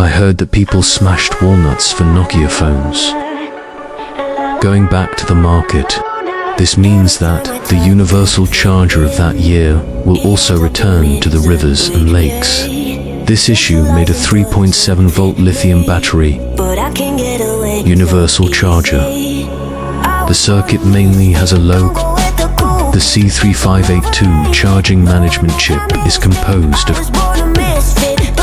I heard that people smashed walnuts for Nokia phones. Going back to the market, this means that the universal charger of that year will also return to the rivers and lakes. This issue made a 3.7-volt lithium battery universal charger. The circuit mainly has a low. The C3582 charging management chip is composed of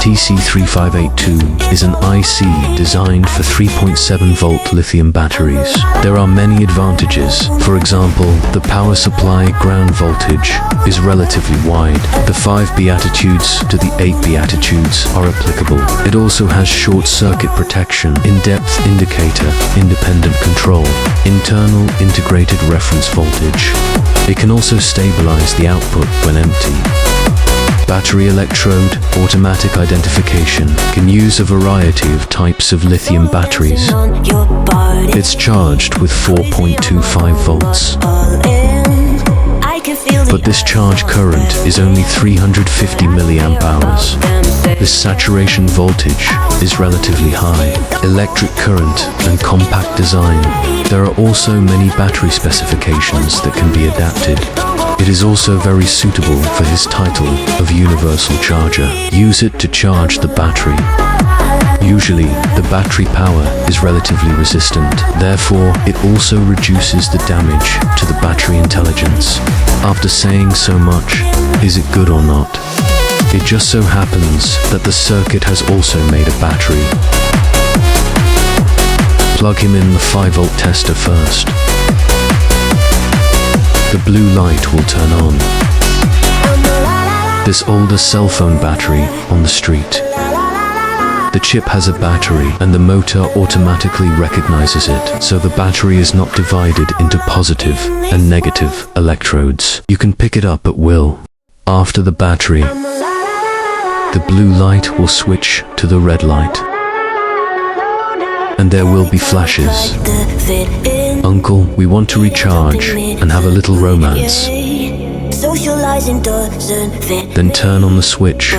TC3582 is an IC designed for 3.7-volt lithium batteries. There are many advantages. For example, the power supply ground voltage is relatively wide. The 5 beatitudes to the 8 beatitudes are applicable. It also has short circuit protection, in-depth indicator, independent control, internal integrated reference voltage. It can also stabilize the output when empty. Battery electrode automatic identification can use a variety of types of lithium batteries. It's charged with 4.25 volts. But this charge current is only 350 milliamp hours. The saturation voltage is relatively high. Electric current and compact design. There are also many battery specifications that can be adapted. It is also very suitable for his title of universal charger. Use it to charge the battery. Usually, the battery power is relatively resistant, therefore it also reduces the damage to the battery intelligence. After saying so much, is it good or not? It just so happens that the circuit has also made a battery. Plug him in the 5-volt tester first. The blue light will turn on. This older cell phone battery on the street. The chip has a battery and the motor automatically recognizes it, so the battery is not divided into positive and negative electrodes. You can pick it up at will. After the battery, the blue light will switch to the red light. And there will be flashes. Uncle, we want to recharge and have a little romance. Then turn on the switch.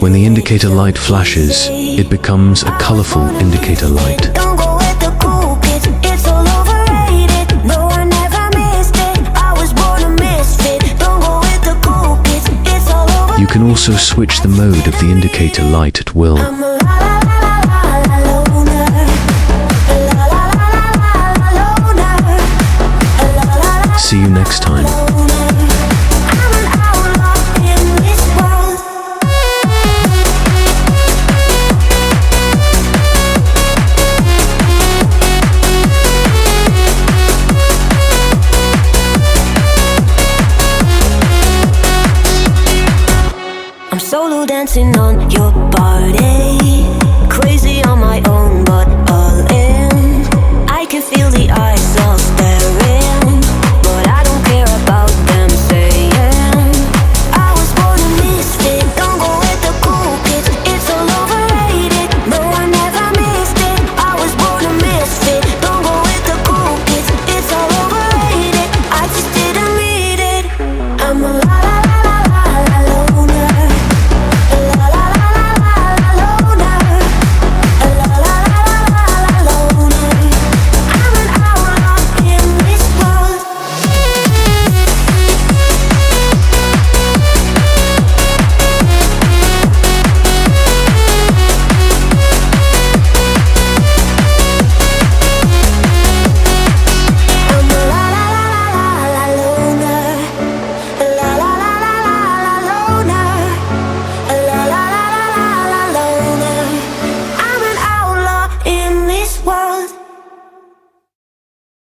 When the indicator light flashes, it becomes a colorful indicator light. You can also switch the mode of the indicator light at will. See you next time. I'm solo dancing on your body, crazy on my own, but all in. I can feel the